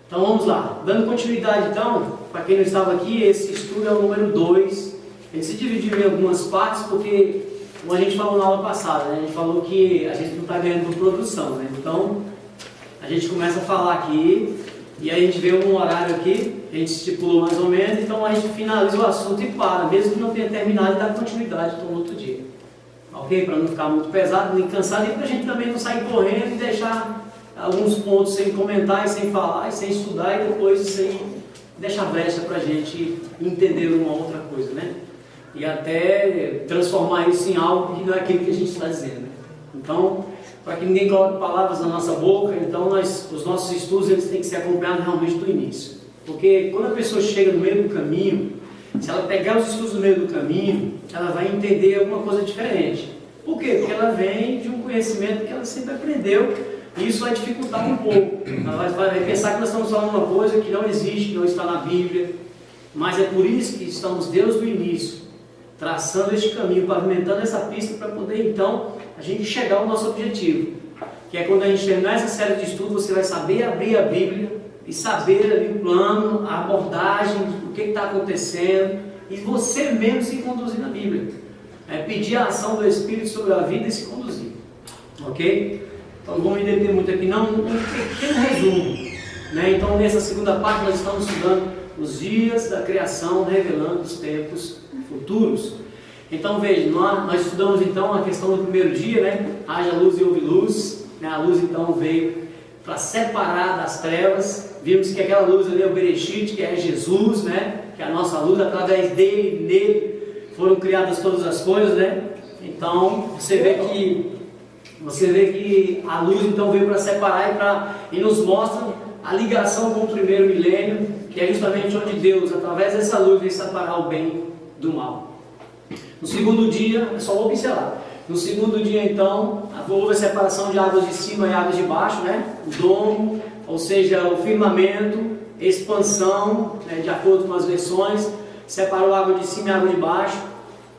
Então vamos lá, dando continuidade então, para quem não estava aqui, esse estudo é o número 2. A gente se dividiu em algumas partes porque, como a gente falou na aula passada, né? A gente falou que a gente não está ganhando por produção, né? Então a gente começa a falar aqui e aí a gente vê um horário aqui, a gente estipulou mais ou menos, então a gente finaliza o assunto e para, mesmo que não tenha terminado, e dá continuidade então, no outro dia. Ok? Para não ficar muito pesado, nem cansado, e para a gente também não sair correndo e deixar alguns pontos sem comentar e sem falar e sem estudar e depois sem deixar brecha para a gente entender uma outra coisa, né? E até transformar isso em algo que não é aquilo que a gente está dizendo, né? Então, para que ninguém coloque palavras na nossa boca, então os nossos estudos eles têm que ser acompanhados realmente do início. Porque quando a pessoa chega no meio do caminho, se ela pegar os estudos no meio do caminho, ela vai entender alguma coisa diferente. Por quê? Porque ela vem de um conhecimento que ela sempre aprendeu e isso vai dificultar um pouco. Ela vai pensar que nós estamos falando uma coisa que não existe, que não está na Bíblia. Mas é por isso que estamos desde o início, traçando este caminho, pavimentando essa pista para poder então a gente chegar ao nosso objetivo. Que é quando a gente terminar essa série de estudos, você vai saber abrir a Bíblia e saber ali o plano, a abordagem, o que está acontecendo, e você mesmo se conduzir na Bíblia. Pedir a ação do Espírito sobre a vida e se conduzir. Ok? Então não vamos me deter muito aqui não, um pequeno resumo. Né? Então nessa segunda parte nós estamos estudando os dias da criação, revelando os tempos futuros. Então veja, nós estudamos então a questão do primeiro dia, né? Haja luz e houve luz. Né? A luz então veio para separar das trevas. Vimos que aquela luz ali é o Bereshit, que é Jesus, né? Que é a nossa luz, através dele, nele foram criadas todas as coisas, né? Então você vê que a luz então veio para separar e nos mostra a ligação com o primeiro milênio, que é justamente onde Deus, através dessa luz, veio separar o bem do mal. No segundo dia, é só vou pincelar. No segundo dia, então, houve a separação de águas de cima e águas de baixo, né? O domo, ou seja, o firmamento, expansão, né? De acordo com as versões, separou a água de cima e a água de baixo.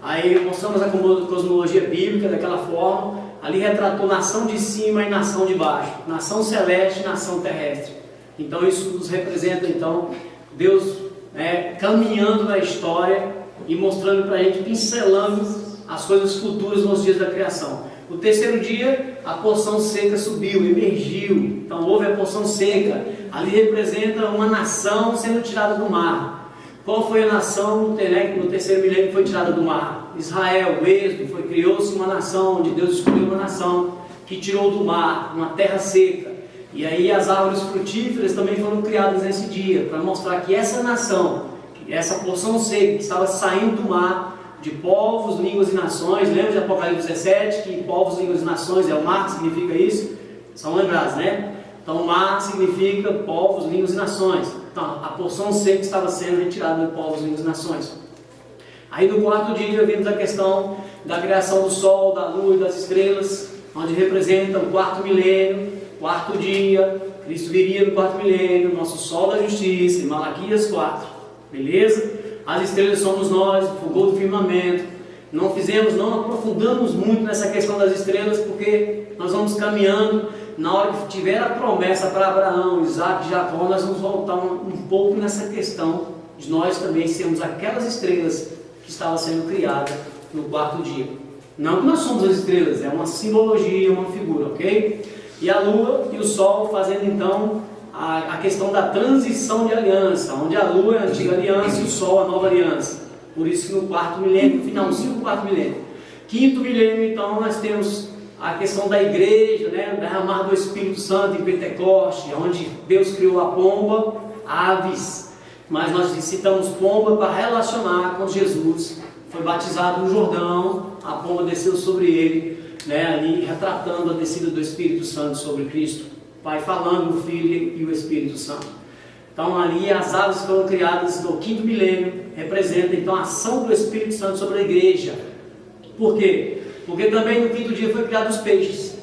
Aí mostramos a cosmologia bíblica daquela forma. Ali retratou nação de cima e nação de baixo, nação celeste e nação terrestre. Então isso nos representa então Deus caminhando na história e mostrando para a gente, pincelando as coisas futuras nos dias da criação. No terceiro dia, a porção seca subiu, emergiu. Então houve a porção seca. Ali representa uma nação sendo tirada do mar. Qual foi a nação no terceiro milênio que foi tirada do mar? Israel, o êxodo, criou-se uma nação, onde Deus escolheu uma nação que tirou do mar, uma terra seca. E aí as árvores frutíferas também foram criadas nesse dia, para mostrar que essa nação, essa porção seca que estava saindo do mar, de povos, línguas e nações, lembra de Apocalipse 17, que povos, línguas e nações é o mar que significa isso? São lembrados, né? Então o mar significa povos, línguas e nações. Então a porção seca estava sendo retirada de povos, línguas e nações. Aí no quarto dia vimos a questão da criação do sol, da lua e das estrelas, onde representa o quarto milênio, quarto dia. Cristo viria no quarto milênio, nosso sol da justiça, em Malaquias 4, beleza? As estrelas somos nós, o fulgor do firmamento. Não aprofundamos muito nessa questão das estrelas, porque nós vamos caminhando. Na hora que tiver a promessa para Abraão, Isaac e Jacó, nós vamos voltar um pouco nessa questão de nós também sermos aquelas estrelas que estavam sendo criadas no quarto dia. Não que nós somos as estrelas, é uma simbologia, uma figura, ok? E a lua e o sol fazendo então a questão da transição de aliança, onde a lua é a antiga aliança e o sol a nova aliança. Por isso que no quarto milênio, no finalzinho do quarto milênio. Quinto milênio, então, nós temos a questão da igreja, né? Derramar do Espírito Santo em Pentecoste, onde Deus criou a pomba, aves, mas nós citamos pomba para relacionar com Jesus. Foi batizado no Jordão, a pomba desceu sobre ele, né? Ali retratando a descida do Espírito Santo sobre Cristo, Pai falando, o Filho e o Espírito Santo. Então ali as aves foram criadas no quinto milênio, representa então a ação do Espírito Santo sobre a igreja. Por quê? Porque também no quinto dia foi criado os peixes.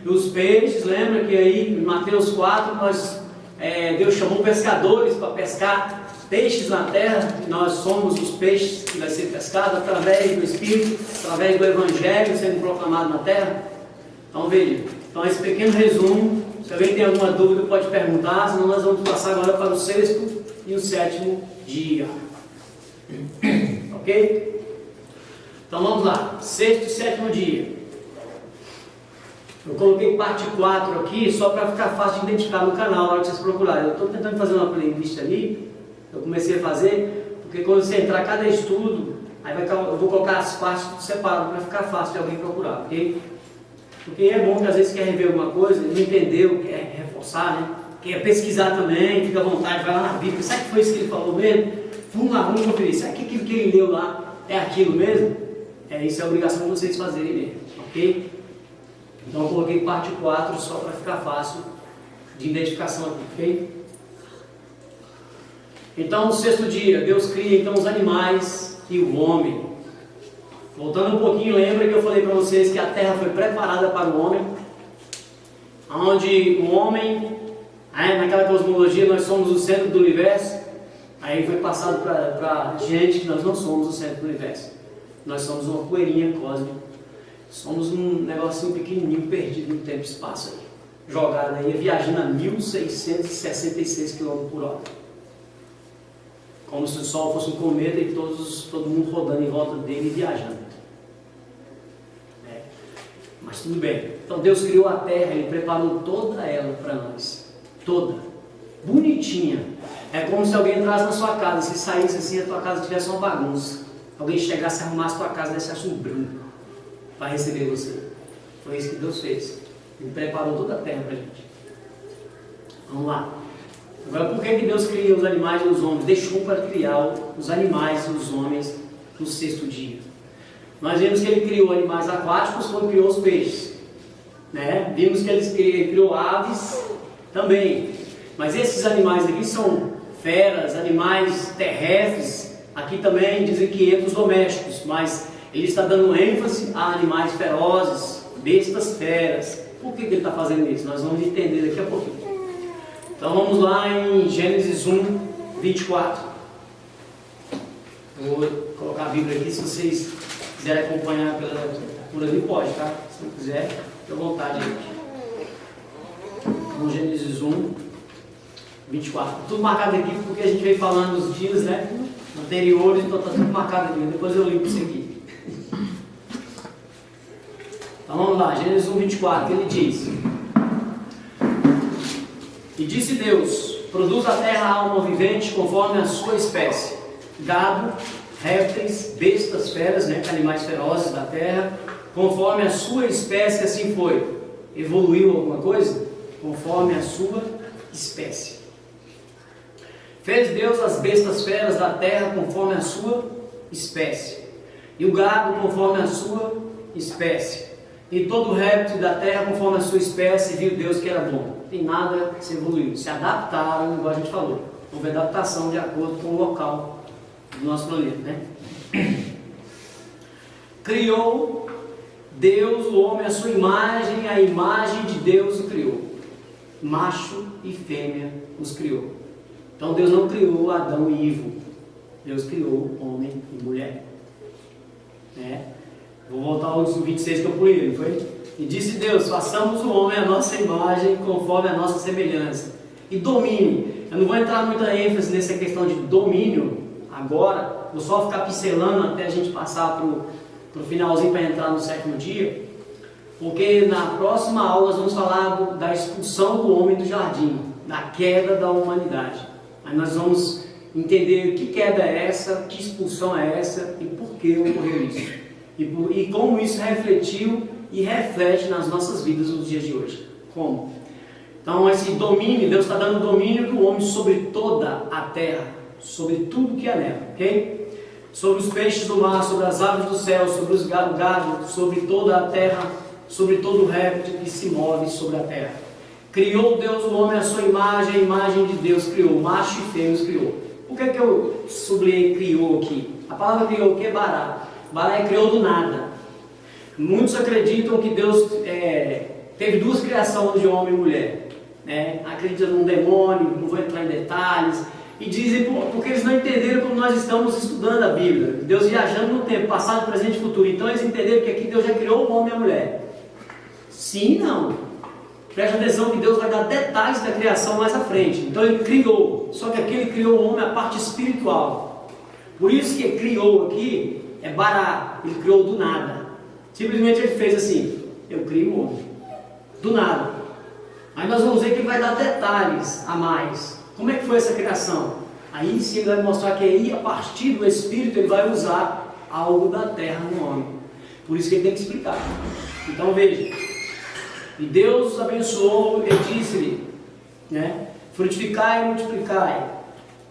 E os peixes, lembra que aí em Mateus 4, Deus chamou pescadores para pescar peixes na terra, e nós somos os peixes que vai ser pescado através do Espírito, através do Evangelho sendo proclamado na terra. Então veja, então esse pequeno resumo, Se alguém tem alguma dúvida, pode perguntar, senão nós vamos passar agora para o 6º e o 7º dia. Ok? Então vamos lá, 6º e 7º dia. Eu coloquei parte 4 aqui, só para ficar fácil de identificar no canal na hora que vocês procurarem. Eu estou tentando fazer uma playlist ali, eu comecei a fazer, porque quando você entrar cada estudo, aí eu vou colocar as partes separadas para ficar fácil de alguém procurar, ok? Porque é bom que às vezes quer rever alguma coisa, não entendeu, quer reforçar, né? Quer pesquisar também, fica à vontade, vai lá na Bíblia, sabe que foi isso que ele falou mesmo? Vamos lá, vamos conferir, sabe que aquilo que ele leu lá é aquilo mesmo? Isso é a obrigação de vocês fazerem mesmo, ok? Então eu coloquei parte 4 só para ficar fácil de identificação aqui, ok? Então, no 6º dia, Deus cria então os animais e o homem. Voltando um pouquinho, lembra que eu falei para vocês que a terra foi preparada para o homem, onde o homem, naquela cosmologia, nós somos o centro do universo. Aí foi passado para a gente que nós não somos o centro do universo. Nós somos uma poeirinha cósmica. Somos um negocinho pequenininho perdido no tempo e espaço aí, jogado aí, viajando a 1666 km por hora. Como se o Sol fosse um cometa e todo mundo rodando em volta dele e viajando. Mas tudo bem. Então Deus criou a terra, Ele preparou toda ela para nós. Toda. Bonitinha. É como se alguém entrasse na sua casa, se saísse assim e a tua casa tivesse uma bagunça. Alguém chegasse e arrumasse a tua casa e deixasse um brinco para receber você. Foi isso que Deus fez. Ele preparou toda a terra para a gente. Vamos lá. Agora, por que Deus cria os animais e os homens? Deixou para criar os animais e os homens no 6º dia. Nós vimos que Ele criou animais aquáticos quando criou os peixes. Vimos que Ele criou aves também. Mas esses animais aqui são feras, animais terrestres. Aqui também dizem que entra os domésticos, mas Ele está dando ênfase a animais ferozes, bestas feras. Por que Ele está fazendo isso? Nós vamos entender daqui a pouquinho. Então vamos lá em Gênesis 1, 24. Eu vou colocar a Bíblia aqui, se vocês quiserem acompanhar por ali, pode, tá? Se não quiser, fique à vontade aí. Então, Gênesis 1, 24. Tudo marcado aqui porque a gente veio falando dos dias, anteriores, então está tudo marcado aqui. Depois eu limpo isso aqui. Então vamos lá, Gênesis 1, 24, ele diz: E disse Deus: produz a terra alma vivente conforme a sua espécie, gado, répteis, bestas, feras, animais ferozes da terra, conforme a sua espécie. Assim foi. Evoluiu alguma coisa? Conforme a sua espécie. Fez Deus as bestas feras da terra conforme a sua espécie, e o gado conforme a sua espécie, e todo réptil da terra conforme a sua espécie. Viu Deus que era bom. Não tem nada que se evoluiu. Se adaptaram, igual a gente falou. Houve adaptação de acordo com o local do nosso planeta, Criou Deus o homem à sua imagem, a imagem de Deus o criou. Macho e fêmea os criou. Então Deus não criou Adão e Ivo. Deus criou homem e mulher. Vou voltar ao 26 que eu pulei, não foi? E disse Deus: façamos o homem à nossa imagem, conforme a nossa semelhança. E domine. Eu não vou entrar muita ênfase nessa questão de domínio agora. Vou só ficar pincelando até a gente passar para o finalzinho, para entrar no 7º dia. Porque na próxima aula nós vamos falar da expulsão do homem do jardim, da queda da humanidade. Aí nós vamos entender que queda é essa, que expulsão é essa e por que ocorreu isso. E como isso refletiu e reflete nas nossas vidas nos dias de hoje. Como? Então esse domínio, Deus está dando domínio do homem sobre toda a terra, sobre tudo que é nela, ok? Sobre os peixes do mar, sobre as aves do céu, sobre os gado, sobre toda a terra, sobre todo o réptil que se move sobre a terra. Criou Deus o homem à sua imagem, a imagem de Deus criou, macho e fêmea os criou. Por que eu sublinhei criou aqui? A palavra criou, o que é bará? Bará é criou do nada. Muitos acreditam que Deus teve duas criações de homem e mulher. Acreditam num demônio, não vou entrar em detalhes. E dizem, porque eles não entenderam como nós estamos estudando a Bíblia. Deus viajando no tempo, passado, presente e futuro. Então eles entenderam que aqui Deus já criou o homem e a mulher. Sim e não. Preste atenção que Deus vai dar detalhes da criação mais à frente. Então ele criou, só que aqui ele criou o homem a parte espiritual. Por isso que criou aqui é bará, ele criou do nada. Simplesmente ele fez assim, eu crio o homem, do nada. Aí nós vamos ver que ele vai dar detalhes a mais. Como é que foi essa criação? Aí sim ele vai mostrar que aí a partir do Espírito ele vai usar algo da terra no homem. Por isso que ele tem que explicar. Então veja, e Deus os abençoou e disse-lhe, né? Frutificai e multiplicai,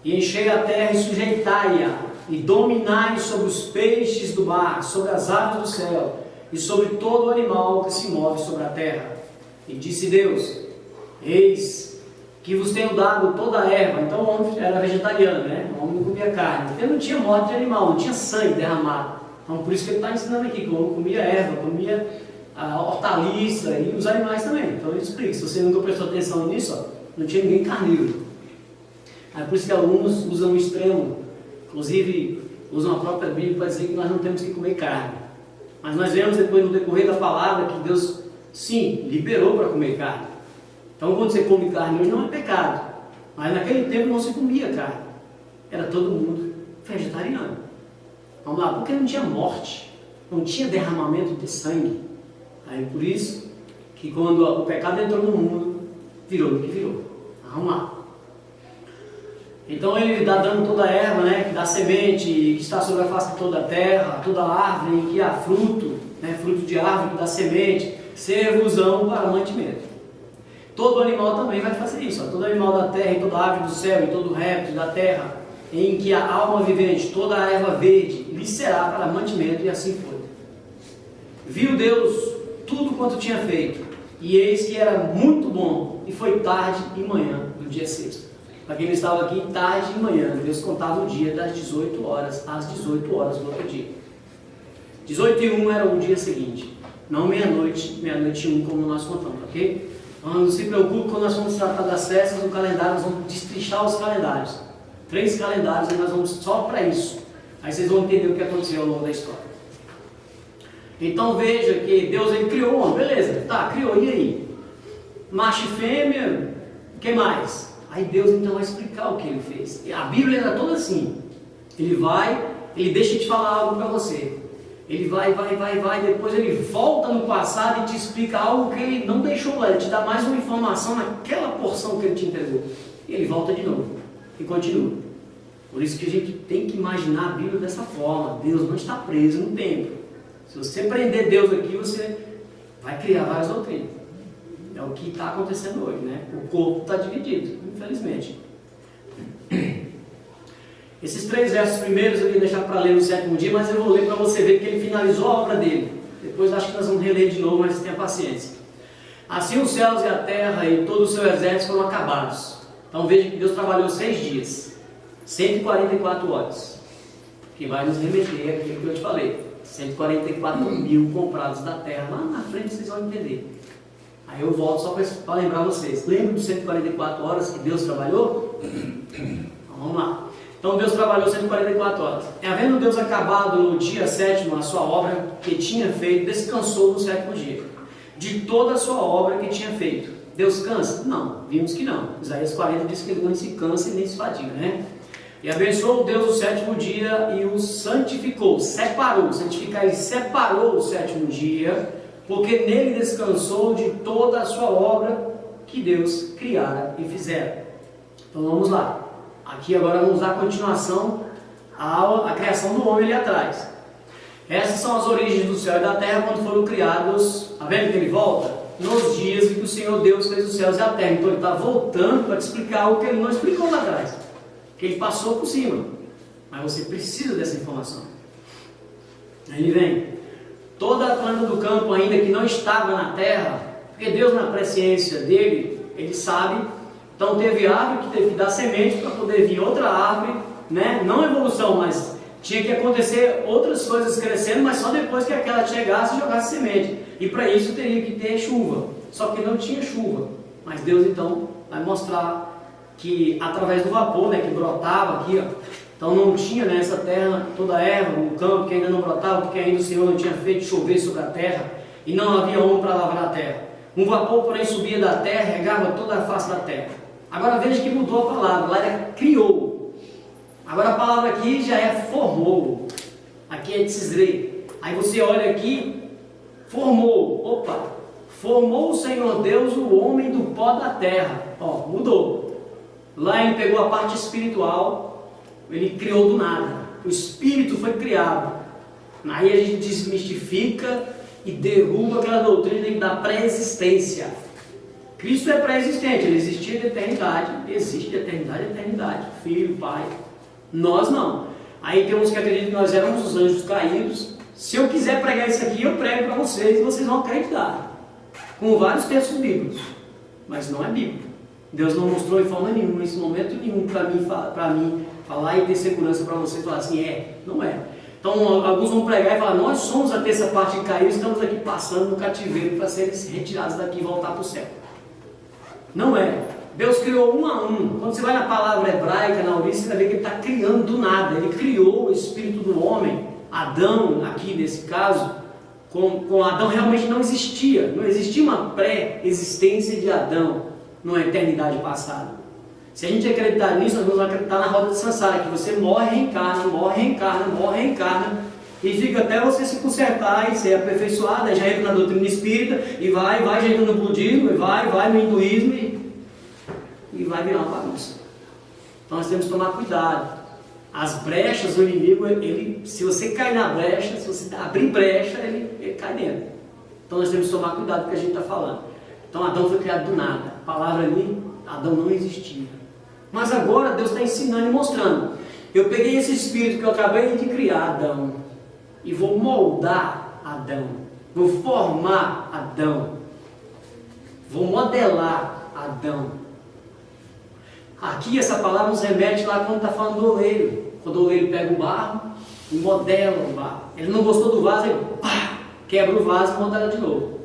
e enchei a terra e sujeitai-a, e dominai sobre os peixes do mar, sobre as aves do céu, e sobre todo animal que se move sobre a terra. E disse Deus, eis que vos tenho dado toda a erva. Então o homem era vegetariano, né? O homem não comia carne, porque não tinha morte de animal, não tinha sangue derramado. Então por isso que ele está ensinando aqui, que o homem comia erva, comia a hortaliça e os animais também. Então ele explica, se você nunca prestou atenção nisso, ó, não tinha ninguém carnívoro. É por isso que alguns usam o extremo, inclusive usam a própria Bíblia para dizer que nós não temos que comer carne. Mas nós vemos depois no decorrer da palavra que Deus, sim, liberou para comer carne. Então quando você come carne hoje não é pecado, mas naquele tempo não se comia carne, era todo mundo vegetariano. Vamos lá, porque não tinha morte, não tinha derramamento de sangue. Aí por isso que quando o pecado entrou no mundo, virou o que virou. Vamos lá. Então ele está dando toda a erva, né, que dá semente, que está sobre a face de toda a terra, toda árvore em que há fruto, né, fruto de árvore que dá semente, servos-ão para mantimento. Todo animal também vai fazer isso, ó, todo animal da terra, e toda ave do céu, e todo réptil da terra, em que há alma vivente, toda a erva verde, lhe será para mantimento, e assim foi. Viu Deus tudo quanto tinha feito, e eis que era muito bom, e foi tarde e manhã do dia sexto. Para quem não estava aqui, tarde e manhã, Deus contava o dia das 18 horas às 18 horas do outro dia. 18:01 era o dia seguinte, não meia-noite, meia-noite e 1 como nós contamos, ok? Então não se preocupe quando nós vamos tratar das festas no calendário, nós vamos destrinchar os calendários. 3 calendários, e nós vamos só para isso. Aí vocês vão entender o que aconteceu ao longo da história. Então veja que Deus ele criou o homem, beleza, tá, criou, e aí? Macho e fêmea, o que mais? Aí Deus então vai explicar o que ele fez. A Bíblia era toda assim. Ele deixa de falar algo para você. Ele vai, depois ele volta no passado e te explica algo que ele não deixou lá. Ele te dá mais uma informação naquela porção que ele te entregou. E ele volta de novo e continua. Por isso que a gente tem que imaginar a Bíblia dessa forma. Deus não está preso no tempo. Se você prender Deus aqui, você vai criar várias doutrinas. É o que está acontecendo hoje, né? O corpo está dividido, infelizmente. Esses 3 versos primeiros eu ia deixar para ler no 7º dia, mas eu vou ler para você ver que ele finalizou a obra dele. Depois acho que nós vamos reler de novo, mas tenha paciência. Assim os céus e a terra e todo o seu exército foram acabados. Então veja que Deus trabalhou 6 dias, 144 horas, que vai nos remeter àquilo que eu te falei. 144 mil comprados da terra. Lá na frente vocês vão entender. Aí eu volto só para lembrar vocês. Lembra dos 144 horas que Deus trabalhou? Então, vamos lá. Então Deus trabalhou 144 horas. E havendo Deus acabado no dia 7º a sua obra que tinha feito, descansou no 7º dia. De toda a sua obra que tinha feito. Deus cansa? Não, vimos que não. Isaías 40 diz que ele não se cansa e nem se fadiga, né? E abençoou Deus o 7º dia e o santificou, separou. Santificar, ele separou o 7º dia, porque nele descansou de toda a sua obra que Deus criara e fizera. Então vamos lá. Aqui agora vamos dar continuação à criação do homem ali atrás. Essas são as origens do céu e da terra quando foram criados. Está vendo que ele volta? Nos dias em que o Senhor Deus fez os céus e a terra. Então ele está voltando para te explicar algo que ele não explicou lá atrás, que ele passou por cima. Mas você precisa dessa informação. Aí ele vem. Toda a planta do campo ainda que não estava na terra, porque Deus na presciência dele, ele sabe. Então teve árvore que teve que dar semente para poder vir outra árvore, né? Não evolução, mas tinha que acontecer outras coisas crescendo, mas só depois que aquela chegasse e jogasse semente. E para isso teria que ter chuva. Só que não tinha chuva. Mas Deus então vai mostrar que através do vapor, né, que brotava aqui, ó, então não tinha nessa terra toda a erva no campo que ainda não brotava, porque ainda o Senhor não tinha feito chover sobre a terra e não havia homem para lavrar a terra. Um vapor, porém, subia da terra e regava toda a face da terra. Agora veja que mudou a palavra, lá era criou. Agora a palavra aqui já é formou. Aqui é tzizre. Aí você olha aqui, formou. Opa, formou o Senhor Deus o homem do pó da terra. Ó, mudou. Lá ele pegou a parte espiritual, ele criou do nada. O espírito foi criado. Aí a gente desmistifica e derruba aquela doutrina da pré-existência. Cristo é pré-existente, ele existia de eternidade, existe de eternidade a eternidade, Filho, Pai. Nós não. Aí tem uns que acreditam que nós éramos os anjos caídos. Se eu quiser pregar isso aqui, eu prego para vocês e vocês vão acreditar. Com vários textos bíblicos. Mas não é bíblico. Deus não mostrou em forma nenhuma, em momento nenhum, para mim falar e ter segurança para você falar assim, não é. Então alguns vão pregar e falar, nós somos a terça parte que caiu, estamos aqui passando no cativeiro para serem retirados daqui e voltar para o céu. Não é. Deus criou um a um. Quando você vai na palavra hebraica, na origem, você vai ver que ele está criando do nada. Ele criou o espírito do homem, Adão, aqui nesse caso, com Adão realmente não existia. Não existia uma pré-existência de Adão numa eternidade passada. Se a gente acreditar nisso, nós vamos acreditar na roda de Sansara, que você morre, reencarna, morre, reencarna, morre, reencarna, e fica até você se consertar e ser aperfeiçoado, aí já entra na doutrina espírita, e vai, já entra no budismo, e vai no hinduísmo, e vai virar uma bagunça. Então nós temos que tomar cuidado. As brechas do inimigo, se você cair na brecha, se você abrir brecha, ele cai dentro. Então nós temos que tomar cuidado com o que a gente está falando. Então Adão foi criado do nada. A palavra ali, Adão não existia. Mas agora Deus está ensinando e mostrando. Eu peguei esse espírito que eu acabei de criar, Adão, e vou moldar Adão. Vou formar Adão. Vou modelar Adão. Aqui essa palavra nos remete lá quando está falando do oleiro. Quando o oleiro pega o barro e modela o barro. Ele não gostou do vaso, ele quebra o vaso e modela de novo.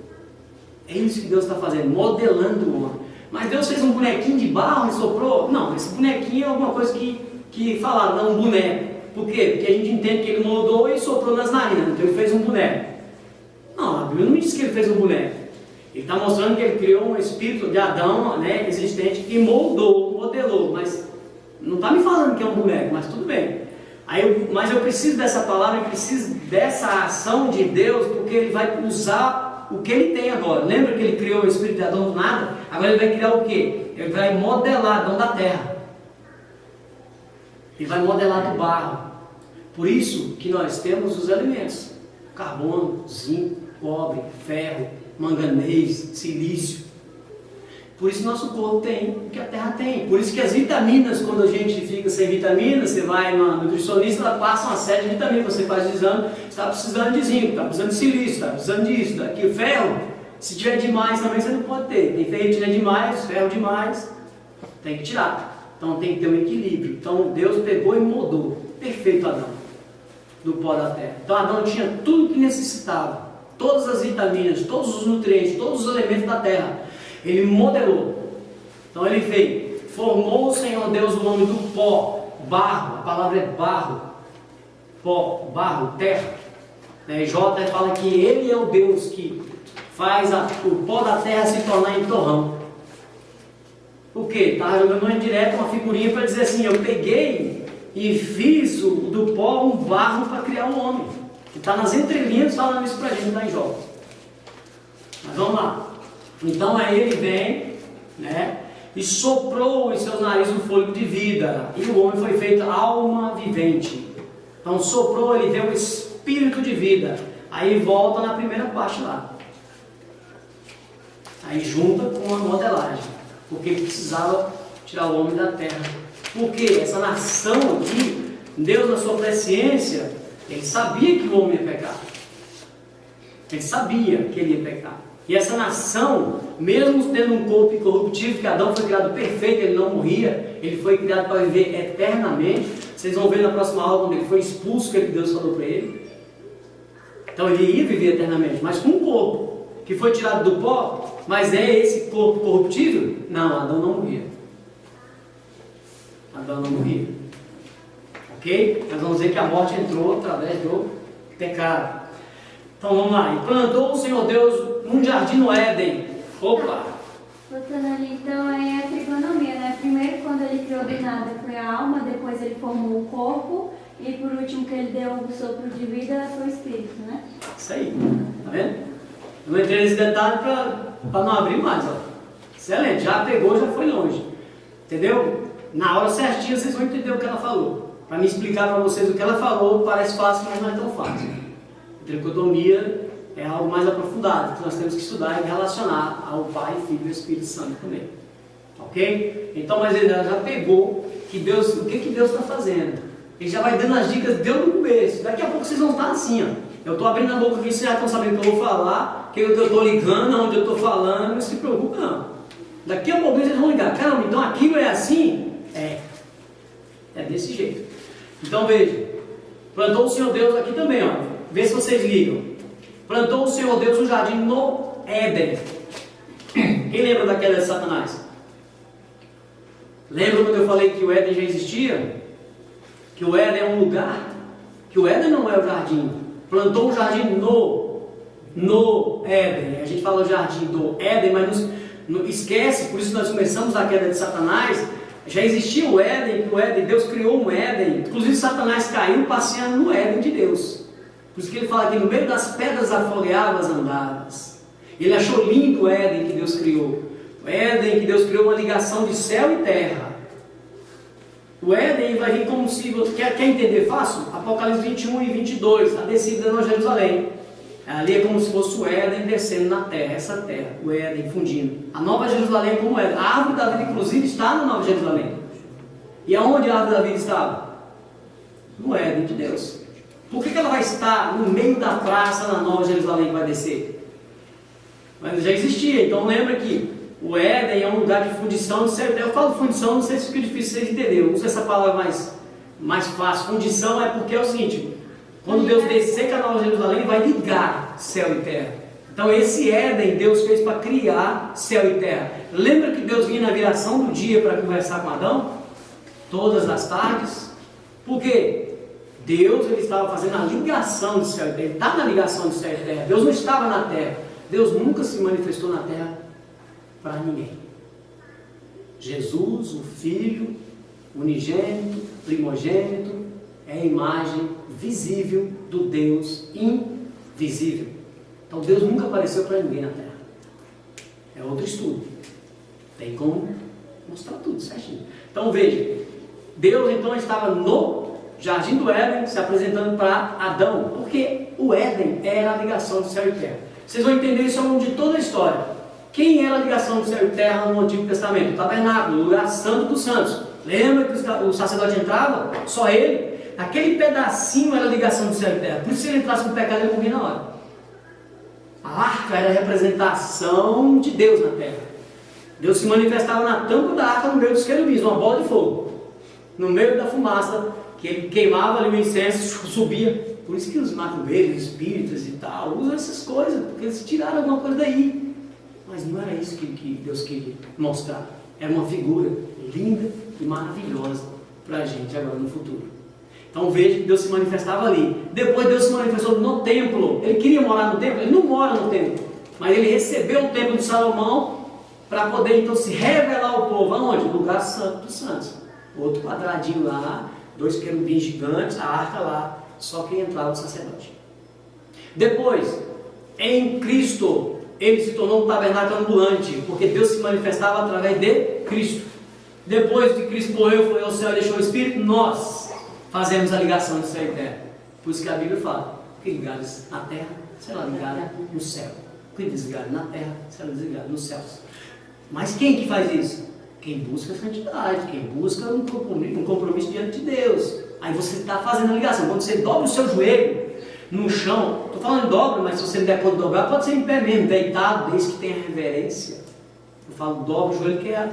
É isso que Deus está fazendo, modelando o homem. Mas Deus fez um bonequinho de barro e soprou? Não, esse bonequinho é alguma coisa que falaram, não, um boneco. Por quê? Porque a gente entende que ele moldou e soprou nas narinas, então ele fez um boneco. Não, a Bíblia não me diz que ele fez um boneco. Ele está mostrando que ele criou um espírito de Adão, né, existente, e modelou, mas não está me falando que é um boneco, mas tudo bem. Mas eu preciso dessa palavra, eu preciso dessa ação de Deus, porque ele vai usar o que ele tem agora. Lembra que ele criou o espírito de Adão do nada? Agora ele vai criar o quê? Ele vai modelar Adão da terra. Ele vai modelar do barro. Por isso que nós temos os elementos: carbono, zinco, cobre, ferro, manganês, silício. Por isso nosso corpo tem o que a terra tem. Por isso que as vitaminas, quando a gente fica sem vitaminas, você vai na nutricionista, ela passa uma série de vitaminas, você faz o exame, você está precisando de zinco, está precisando de silício, está precisando disso, daquilo. Ferro, se tiver demais também você não pode ter. Tem ferritina demais, ferro demais, tem que tirar. Então tem que ter um equilíbrio. Então Deus pegou e moldou. Perfeito Adão, do pó da terra. Então Adão tinha tudo o que necessitava. Todas as vitaminas, todos os nutrientes, todos os elementos da terra. Ele modelou. Então ele fez. Formou o Senhor Deus o homem do pó, barro. A palavra é barro. Pó, barro, terra. J fala que ele é o Deus que faz o pó da terra se tornar em torrão. O que? Estava jogando uma indireta, uma figurinha para dizer assim: eu peguei e fiz do pó um barro para criar um homem. Está nas entrelinhas falando isso para a gente lá em Jó. Mas vamos lá. Então aí ele vem, né, e soprou em seus narizes um fôlego de vida, e o homem foi feito alma vivente. Então soprou, ele deu o espírito de vida. Aí volta na primeira parte lá. Aí junta com a modelagem, porque ele precisava tirar o homem da terra. Porque essa nação aqui, Deus na sua presciência, ele sabia que o homem ia pecar. Ele sabia que ele ia pecar. E essa nação, mesmo tendo um corpo incorruptível, que Adão foi criado perfeito, ele não morria, ele foi criado para viver eternamente. Vocês vão ver na próxima aula, quando ele foi expulso, o que Deus falou para ele. Então ele ia viver eternamente, mas com um corpo que foi tirado do pó. Mas é esse corpo corruptível? Não, Adão não morria. Adão não morria. Ok? Nós vamos ver que a morte entrou através do pecado. Então vamos lá. E plantou o Senhor Deus num jardim no Éden, Opa! Voltando ali, então é a trigonomia, né? Primeiro, quando ele criou do nada, foi a alma, depois ele formou o corpo, e por último, que ele deu o sopro de vida, foi o espírito, né? Isso aí, tá vendo? Não entrei nesse detalhe para não abrir mais, ó. Excelente, já pegou, já foi longe. Entendeu? Na hora certinha vocês vão entender o que ela falou. Para me explicar para vocês o que ela falou, parece fácil, mas não é tão fácil. A tricotomia é algo mais aprofundado, que nós temos que estudar e relacionar ao Pai, Filho e Espírito Santo também. Ok? Então, mas ele já pegou que Deus, o que Deus está fazendo. Ele já vai dando as dicas, deu no começo. Daqui a pouco vocês vão estar assim, ó. Eu estou abrindo a boca aqui, vocês já estão sabendo o que eu vou falar, que eu estou ligando, onde eu estou falando, não se preocupe não. Daqui a pouco vocês vão ligar, caramba, então aquilo é assim? É desse jeito. Então veja, plantou o Senhor Deus aqui também, ó. Vê se vocês ligam. Plantou o Senhor Deus um jardim no Éden. Quem lembra da queda de Satanás? Lembra quando eu falei que o Éden já existia? Que o Éden é um lugar? Que o Éden não é o jardim. Plantou um jardim no Éden. A gente fala o jardim do Éden, mas não esquece, por isso nós começamos a queda de Satanás. Já existia o Éden, Deus criou um Éden. Inclusive Satanás caiu passeando no Éden de Deus. Por isso que ele fala que no meio das pedras afogueavas andavas. Ele achou lindo o Éden que Deus criou. O Éden que Deus criou uma ligação de céu e terra. O Éden vai vir como se... Quer entender fácil? Apocalipse 21 e 22, a descida de Nova Jerusalém. Ali é como se fosse o Éden descendo na terra, essa terra, o Éden fundindo. A Nova Jerusalém é como o Éden. A árvore da vida, inclusive, está na Nova Jerusalém. E aonde a árvore da vida estava? No Éden de Deus. Por que ela vai estar no meio da praça na Nova Jerusalém que vai descer? Mas já existia, então lembra que o Éden é um lugar de fundição. Eu falo fundição, não sei se fica difícil vocês entenderem. Eu uso essa palavra mais fácil. Fundição é porque é o seguinte: quando Deus descer com a Nova Jerusalém, Ele vai ligar céu e terra. Então esse Éden Deus fez para criar céu e terra. Lembra que Deus vinha na viração do dia para conversar com Adão? Todas as tardes. Por quê? Deus ele estava fazendo a ligação de céu e terra. Ele está na ligação de céu e terra. Deus não estava na terra. Deus nunca se manifestou na terra para ninguém. Jesus, o Filho, unigênito, primogênito, é a imagem visível do Deus invisível. Então Deus nunca apareceu para ninguém na terra. É outro estudo. Tem como mostrar tudo certinho. Então veja, Deus então estava no jardim do Éden se apresentando para Adão, porque o Éden era a ligação de céu e terra. Vocês vão entender isso ao longo de toda a história. Quem era a ligação de céu e terra no Antigo Testamento? O tabernáculo, o lugar santo dos santos. Lembra que o sacerdote entrava? Só ele? Aquele pedacinho era a ligação de céu e terra. Por isso, se ele entrasse no pecado, ele morria na hora. A arca era a representação de Deus na terra. Deus se manifestava na tampa da arca, no meio dos querubins, uma bola de fogo. No meio da fumaça, que ele queimava ali o incenso, subia. Por isso que os macumbeiros, espíritas e tal, usam essas coisas, porque eles tiraram alguma coisa daí. Mas não era isso que Deus queria mostrar. Era uma figura linda e maravilhosa para a gente agora no futuro. Então veja que Deus se manifestava ali. Depois Deus se manifestou no templo. Ele queria morar no templo? Ele não mora no templo. Mas ele recebeu o templo de Salomão para poder então se revelar ao povo. Aonde? No lugar santo dos santos. Outro quadradinho lá, 2 querubins gigantes, a arca lá. Só quem entrava o sacerdote. Depois, em Cristo, ele se tornou um tabernáculo ambulante, porque Deus se manifestava através de Cristo. Depois de Cristo morreu, foi ao céu e deixou o Espírito, nós fazemos a ligação de céu e terra. Por isso que a Bíblia fala: que ligados na terra, será ligado no céu. Que desligado na terra, será desligado nos céus. Mas quem que faz isso? Quem busca a santidade, quem busca um compromisso diante de Deus. Aí você está fazendo a ligação. Quando você dobra o seu joelho no chão, estou falando dobra, mas se você não der conta de dobrar, pode ser em pé mesmo, deitado, desde que tenha reverência. Eu falo dobra o joelho, que é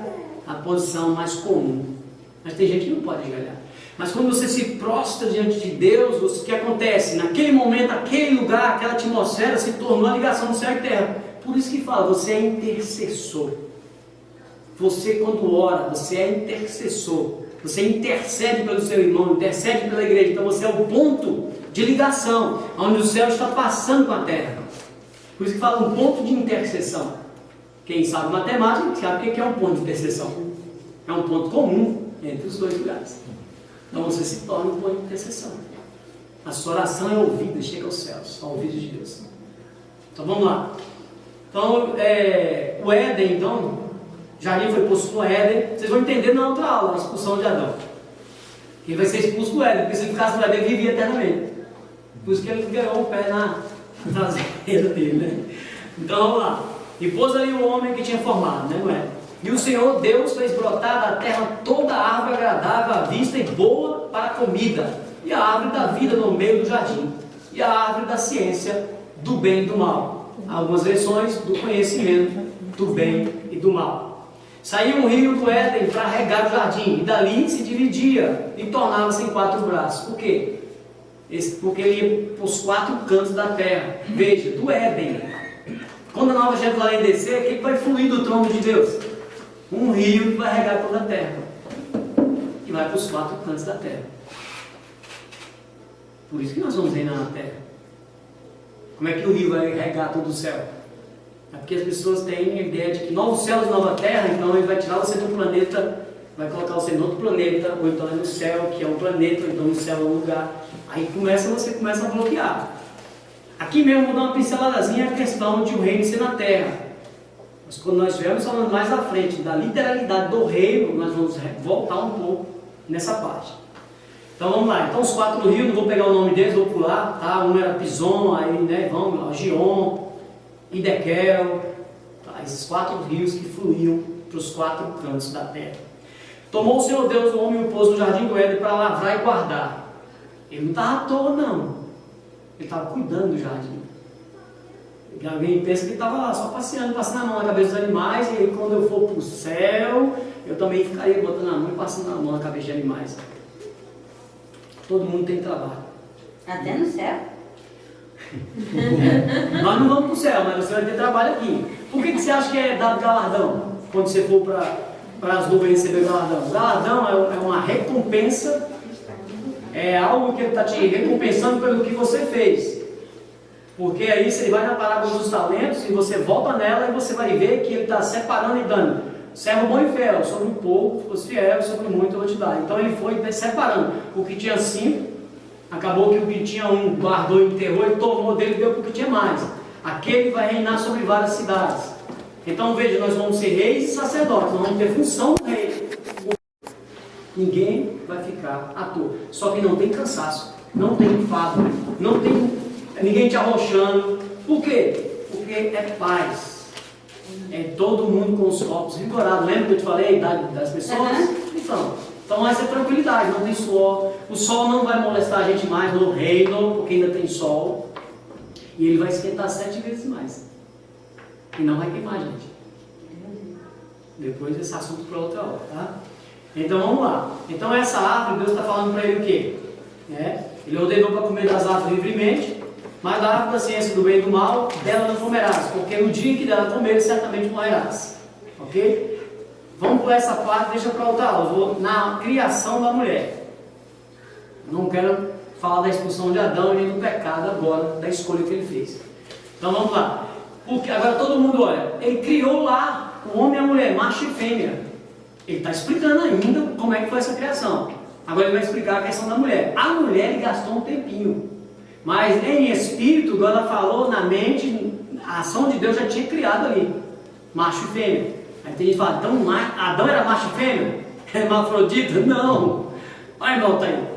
a posição mais comum. Mas tem gente que não pode ajoelhar. Mas quando você se prostra diante de Deus, o que acontece? Naquele momento, aquele lugar, aquela atmosfera se tornou a ligação do céu e terra. Por isso que fala, você é intercessor. Você quando ora, você é intercessor. Você intercede pelo seu irmão, intercede pela igreja. Então você é o ponto de ligação, onde o céu está passando com a terra. Por isso que fala um ponto de intercessão. Quem sabe matemática sabe o que é um ponto de interseção. É um ponto comum entre os dois lugares. Então você se torna um ponto de interseção. A sua oração é ouvida, chega aos céus, ao ouvido de Deus. Então vamos lá. Então, o Éden, então, o jardim foi posto no Éden. Vocês vão entender na outra aula, a expulsão de Adão. Ele vai ser expulso do Éden, porque se ele ficasse no Éden, ele vivia eternamente. Por isso que ele ganhou o pé na traseira dele, né? Então vamos lá. E pôs ali o homem que tinha formado, né, no Éden. E o Senhor Deus fez brotar da terra toda a árvore agradável à vista e boa para a comida, e a árvore da vida no meio do jardim, e a árvore da ciência do bem e do mal. Algumas versões do conhecimento do bem e do mal. Saiu um rio do Éden para regar o jardim, e dali se dividia e tornava-se em 4 braços. Por quê? Porque ele ia para os 4 cantos da terra. Veja, do Éden. Quando a Nova Jerusalém descer, o que vai fluir do trono de Deus? Um rio que vai regar toda a terra. E vai para os 4 cantos da terra. Por isso que nós vamos reinar na terra. Como é que o rio vai regar todo o céu? É porque as pessoas têm a ideia de que novos céus e nova terra, então ele vai tirar você do planeta, vai colocar você em outro planeta, ou então é no céu, que é um planeta, ou então no céu é um lugar. Aí você começa a bloquear. Aqui mesmo vou dar uma pinceladazinha a questão de o reino ser na terra. Mas quando nós estivermos falando mais à frente da literalidade do reino, nós vamos voltar um pouco nessa parte. Então vamos lá. Então os 4 rios, não vou pegar o nome deles, vou pular, tá? Um era Pison, aí né, vamos lá, Gion, Idequel, tá? Esses 4 rios que fluíam para os 4 cantos da terra. Tomou o Senhor Deus o homem e o pôs no jardim do Éden para lavrar e guardar. Ele não estava à toa, não. Ele estava cuidando do jardim. E alguém pensa que ele estava lá só passeando, passando a mão na cabeça dos animais, e aí quando eu for para o céu, eu também ficaria botando a mão e passando a mão na cabeça de animais. Todo mundo tem trabalho. Até no céu? Nós não vamos para o céu, mas você vai ter trabalho aqui. Por que você acha que é dado galardão? Quando você for para as nuvens receber galardão. Galardão é uma recompensa, é algo que ele está te recompensando pelo que você fez. Porque aí você vai na parábola dos talentos e você volta nela e você vai ver que ele está separando e dando. Servo bom e fiel, sobre um pouco, fosse fiel, sobre muito eu vou te dar. Então ele foi separando. O que tinha 5, acabou que o que tinha 1 guardou, enterrou e tomou dele e deu para o que tinha mais. Aquele vai reinar sobre várias cidades. Então veja, nós vamos ser reis e sacerdotes, nós vamos ter função do rei. Ninguém vai ficar à toa. Só que não tem cansaço, não tem enfado, não tem ninguém te arrochando. Por quê? Porque é paz. É todo mundo com os copos rigorados. Lembra que eu te falei a idade das pessoas? Então essa é tranquilidade, não tem suor. O sol não vai molestar a gente mais no reino, porque ainda tem sol. E ele vai esquentar 7 vezes mais. E não vai queimar a gente. Depois esse assunto para outra hora, tá? Então vamos lá. Então essa árvore, Deus está falando para ele o quê? Ele ordenou para comer das árvores livremente, mas da árvore da ciência do bem e do mal, dela não comerás, porque no dia que dela comeres, certamente morrerás. Ok? Vamos por essa parte, deixa para outra aula. Eu vou na criação da mulher. Não quero falar da expulsão de Adão nem do pecado agora, da escolha que ele fez. Então vamos lá. Porque agora todo mundo olha, ele criou lá o homem e a mulher, macho e fêmea. Ele está explicando ainda como é que foi essa criação. Agora ele vai explicar a questão da mulher. A mulher ele gastou um tempinho. Mas em espírito, igual ela falou, na mente, a ação de Deus já tinha criado ali. Macho e fêmea. Aí tem gente que fala, então Adão era macho e fêmea? É hermafrodita? Não. Olha, irmão, tá aí.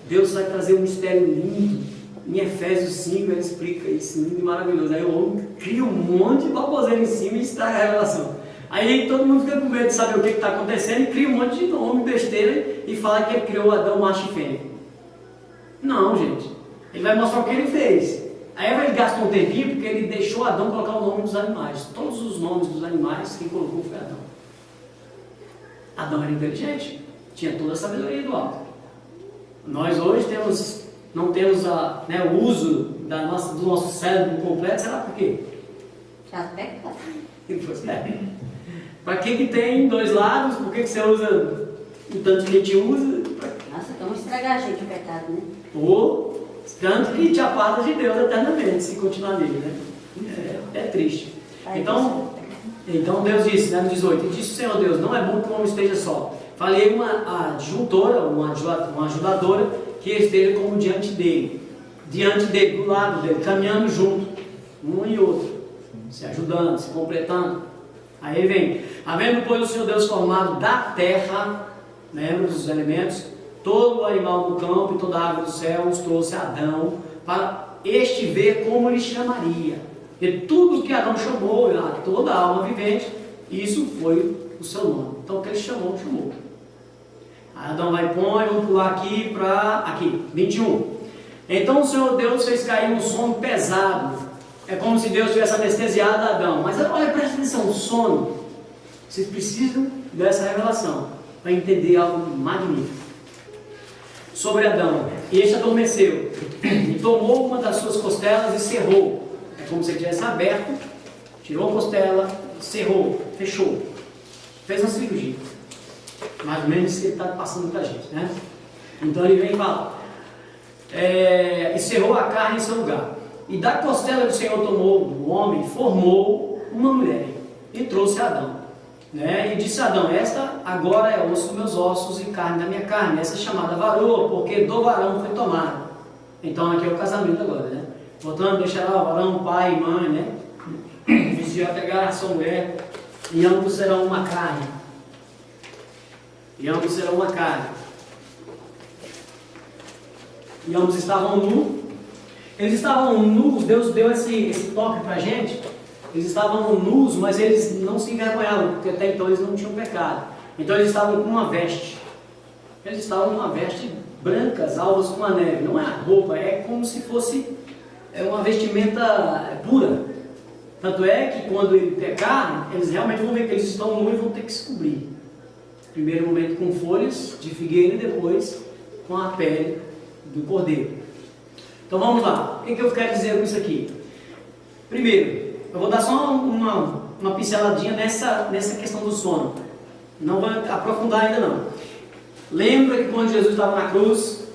Deus vai trazer um mistério lindo. Em Efésios 5 ele explica isso, lindo e maravilhoso. Aí o homem cria um monte de baboseira em cima e estraga a revelação. Aí todo mundo fica com medo de saber o que está acontecendo e cria um monte de nome, besteira, e fala que ele criou Adão macho e fêmea. Não, gente. Ele vai mostrar o que ele fez. Aí ele gastou um tempinho porque ele deixou Adão colocar o nome dos animais. Todos os nomes dos animais quem colocou foi Adão. Adão era inteligente, tinha toda a sabedoria do alto. Nós hoje não temos o uso do nosso cérebro completo, será por quê? Para que tem 2 lados? Por que você usa o tanto que a gente usa? Nossa, então estragar a gente o pecado, né? Ou tanto que te aparta de Deus eternamente, se continuar nele, né? É triste. Então, Então Deus disse, né, no 18, e disse o Senhor Deus, não é bom que o homem esteja só. Falei uma adjuntora, uma ajudadora, que esteja como diante dele, do lado dele, caminhando junto, um e outro, se ajudando, se completando. Aí vem, havendo pois o Senhor Deus formado da terra, lembra dos elementos, todo o animal do campo e toda a ave do céu, os trouxe a Adão, para este ver como ele chamaria. E tudo que Adão chamou, toda a alma vivente, isso foi o seu nome. Então o que ele chamou. Aí Adão vai põe, vamos pular aqui para aqui, 21. Então o Senhor Deus fez cair um sono pesado. É como se Deus tivesse anestesiado Adão. Mas olha, presta atenção, o sono. Vocês precisam dessa revelação para entender algo magnífico sobre Adão. E este adormeceu e tomou uma das suas costelas e cerrou. É como se ele tivesse aberto, tirou a costela, cerrou, fechou. Fez uma cirurgia. Mais ou menos isso que ele está passando para a gente, né? Então ele vem e fala, e cerrou a carne em seu lugar. E da costela que o Senhor tomou do homem, formou uma mulher e trouxe a Adão. Né? E disse a Adão, esta agora é osso dos meus ossos e carne da minha carne. Essa é chamada varoa, porque do varão foi tomada. Então aqui é o casamento agora, né? Portanto, deixará o varão, pai e mãe, né? E vai pegar a sua mulher, e ambos serão uma carne. E ambos serão uma carne. E ambos estavam nus. Eles estavam nus, Deus deu esse toque para a gente. Eles estavam nus, mas eles não se envergonhavam, porque até então eles não tinham pecado. Então eles estavam com uma veste. Eles estavam com uma veste brancas, alvas com a neve. Não é a roupa, é como se fosse uma vestimenta pura. Tanto é que quando ele pecar, eles realmente vão ver que eles estão nus e vão ter que se cobrir. Primeiro momento com folhas de figueira e depois com a pele do cordeiro. Então vamos lá. O que eu quero dizer com isso aqui? Primeiro, eu vou dar só uma pinceladinha nessa questão do sono. Não vou aprofundar ainda não. Lembra que quando Jesus estava na cruz,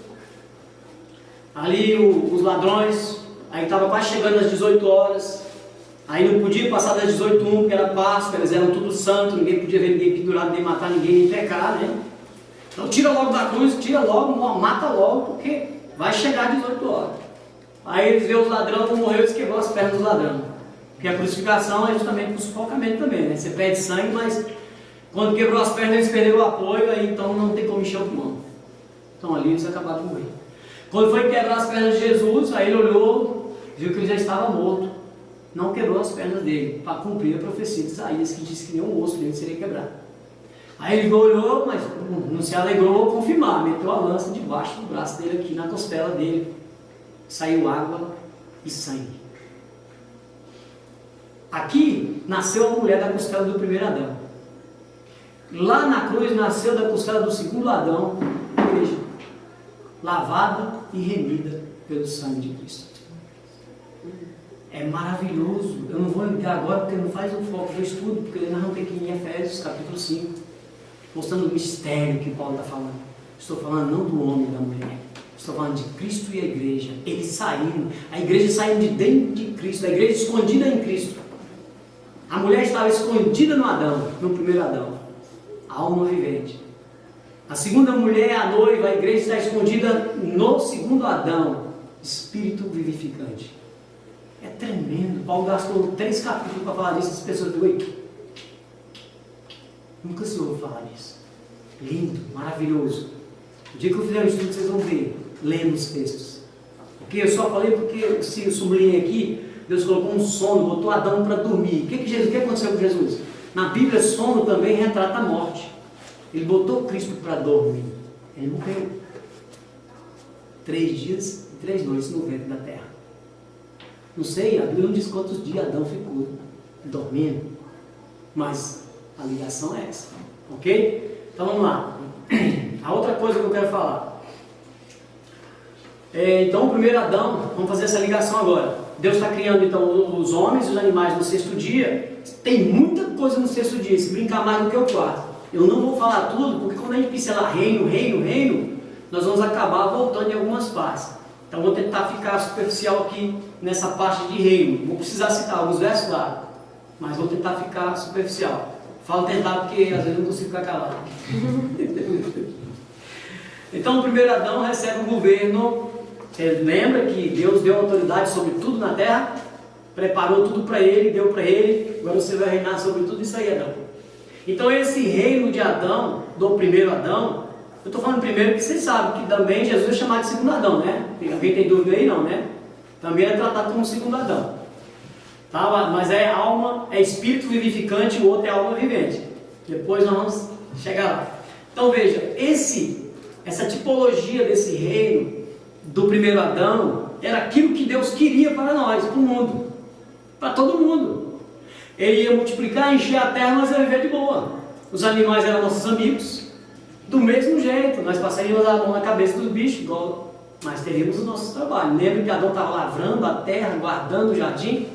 ali os ladrões, aí estava quase chegando às 18 horas, aí não podia passar das 18h, porque era Páscoa, eles eram tudo santo, ninguém podia ver ninguém pendurado, nem matar ninguém, nem pecar, né? Então tira logo da cruz, tira logo, mata logo, porque vai chegar às 18 horas. Aí eles vê os ladrões, morreu e quebrou as pernas dos ladrões. Porque a crucificação é justamente para o sufocamento também, né? Você perde sangue, mas quando quebrou as pernas eles perderam o apoio, aí então não tem como encher o pulmão. Então ali eles acabaram de morrer. Quando foi quebrar as pernas de Jesus, aí ele olhou, viu que ele já estava morto. Não quebrou as pernas dele, para cumprir a profecia de Isaías, que disse que nenhum osso dele seria quebrado. Aí ele olhou, mas não se alegrou confirmar, meteu a lança debaixo do braço dele aqui, na costela dele. Saiu água e sangue. Aqui nasceu a mulher da costela do primeiro Adão. Lá na cruz nasceu da costela do segundo Adão, a igreja, lavada e remida pelo sangue de Cristo. É maravilhoso. Eu não vou ligar agora porque não faz um foco do estudo, porque nós vamos ter que ir em Efésios capítulo 5, mostrando o mistério que Paulo está falando. Estou falando não do homem e da mulher, estou falando de Cristo e a igreja. Eles saíram, a igreja saiu de dentro de Cristo, a igreja escondida em Cristo. A mulher estava escondida no Adão, no primeiro Adão, a alma vivente. A segunda mulher, a noiva, a igreja está escondida no segundo Adão, espírito vivificante. É tremendo. Paulo gastou 3 capítulos para falar disso. As pessoas dizem, nunca se ouve falar disso. Lindo, maravilhoso. O dia que eu fizer o estudo, vocês vão ver, lendo os textos. Porque eu só falei porque, se eu sublinhei aqui, Deus colocou um sono, botou Adão para dormir. O que aconteceu com Jesus? Na Bíblia, sono também retrata a morte. Ele botou Cristo para dormir. Ele morreu. 3 dias e 3 noites no ventre da terra. Não sei, a Bíblia não diz quantos dias Adão ficou dormindo. Mas a ligação é essa. Ok? Então vamos lá. A outra coisa que eu quero falar. Então o primeiro Adão, vamos fazer essa ligação agora. Deus está criando então os homens e os animais no 6º dia. Tem muita coisa no 6º dia, se brincar mais do que o 4º. Eu não vou falar tudo, porque quando a gente pincelar reino, nós vamos acabar voltando em algumas partes. Então vou tentar ficar superficial aqui nessa parte de reino. Vou precisar citar alguns versos, claro. mas vou tentar ficar superficial. Falo tentar porque às vezes eu não consigo ficar calado. Então o primeiro Adão recebe o governo. Você lembra que Deus deu autoridade sobre tudo na terra? Preparou tudo para ele, deu para ele. Agora você vai reinar sobre tudo isso aí, Adão. Então esse reino de Adão, do primeiro Adão, eu estou falando primeiro porque vocês sabem que também Jesus é chamado de segundo Adão, né? Alguém tem dúvida aí? Não, né? Também é tratado como segundo Adão. Tá? Mas é alma, é espírito vivificante, o outro é alma vivente. Depois nós vamos chegar lá. Então veja, essa tipologia desse reino do primeiro Adão era aquilo que Deus queria para nós, para o mundo, para todo mundo. Ele ia multiplicar, encher a terra, mas ia viver de boa. Os animais eram nossos amigos, do mesmo jeito. Nós passaríamos a mão na cabeça dos bichos, igual, mas teríamos o nosso trabalho. Lembra que Adão estava lavrando a terra, guardando o jardim?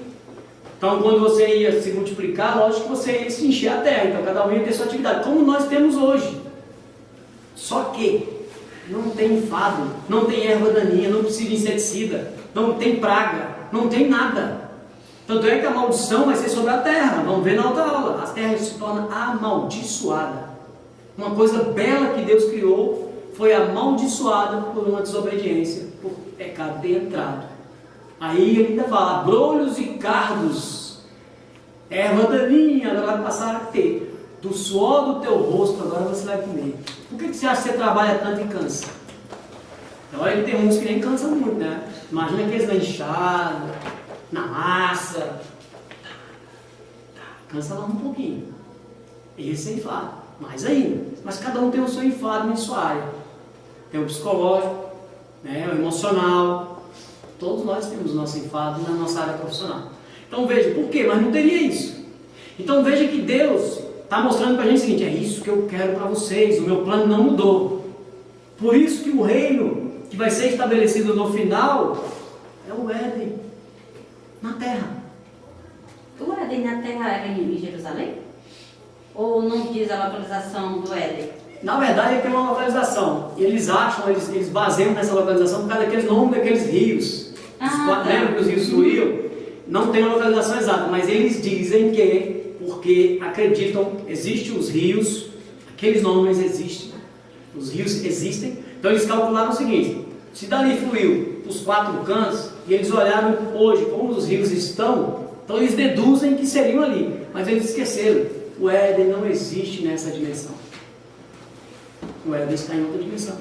Então, quando você ia se multiplicar, lógico que você ia se encher a terra. Então, cada um ia ter sua atividade, como nós temos hoje. Só que não tem enfado, não tem erva daninha, não precisa de inseticida, não tem praga, não tem nada. Tanto é que a maldição vai ser sobre a terra. Vamos ver na outra aula. A terra se torna amaldiçoada. Uma coisa bela que Deus criou foi amaldiçoada por uma desobediência, por pecado ter entrado. Aí ele ainda fala, abrolhos e cardos, erva daninha, agora vai passar a ter. Do suor do teu rosto, agora você vai comer. Por que você acha que você trabalha tanto e cansa? Olha que tem uns que nem cansam muito, né? Imagina aqueles na enxada, na massa. Cansa lá um pouquinho. Esse é enfado, mais ainda. Mas cada um tem o seu enfado em sua área. Tem o psicológico, né? O emocional. Todos nós temos o nosso enfado na nossa área profissional. Então veja, por quê? Mas não teria isso. Então veja que Deus está mostrando para a gente o seguinte, é isso que eu quero para vocês, o meu plano não mudou. Por isso que o reino que vai ser estabelecido no final é o Éden na terra. O Éden na terra era em Jerusalém? Ou não diz a localização do Éden? Na verdade, tem uma localização. E eles acham, eles baseiam nessa localização por causa daqueles nomes daqueles rios. Lembra que os rios fluíam? Não tem uma localização exata, mas eles dizem que, porque acreditam, existem os rios, aqueles nomes existem, os rios existem, então eles calcularam o seguinte, se dali fluiu os 4 cantos, e eles olharam hoje como os rios estão, então eles deduzem que seriam ali, mas eles esqueceram, o Éden não existe nessa dimensão. O Éden está em outra dimensão.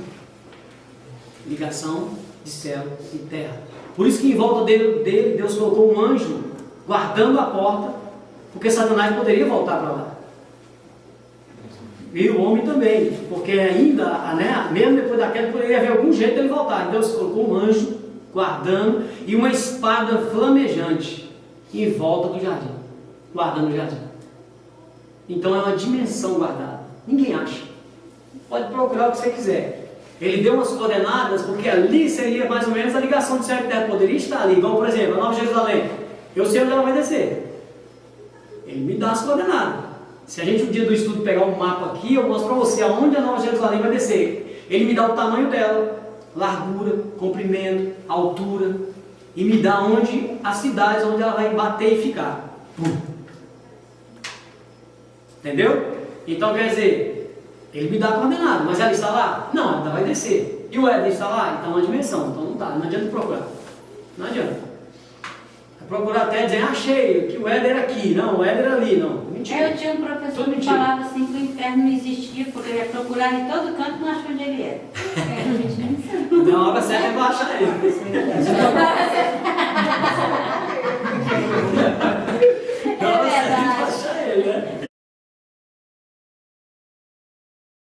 Ligação de céu e terra. Por isso que em volta dele Deus colocou um anjo guardando a porta, porque Satanás poderia voltar para lá. E o homem também, porque ainda, né, mesmo depois da queda, poderia haver algum jeito de ele voltar. Então Deus colocou um anjo guardando e uma espada flamejante em volta do jardim, guardando o jardim. Então é uma dimensão guardada. Ninguém acha. Pode procurar o que você quiser. Ele deu umas coordenadas, porque ali seria mais ou menos a ligação de céu e terra. Poderia estar ali, igual por exemplo, a Nova Jerusalém. Eu sei onde ela vai descer. Ele me dá as coordenadas. Se a gente um dia do estudo pegar um mapa aqui, eu mostro para você aonde a Nova Jerusalém vai descer. Ele me dá o tamanho dela, largura, comprimento, altura, e me dá onde as cidades onde ela vai bater e ficar. Entendeu? Então quer dizer, ele me dá a coordenada, mas ela está lá? Não, ela vai descer. E o Éden está lá? Então é uma dimensão, então não dá, não adianta procurar. Não adianta. Vai procurar até dizer, achei, que o Éden era aqui, não, o Éden era ali, não. Mentira. Eu tinha um professor que falava assim que o inferno não existia, porque eu ia procurar em todo canto e não achava onde ele era. Na hora certa eu vou achar ele.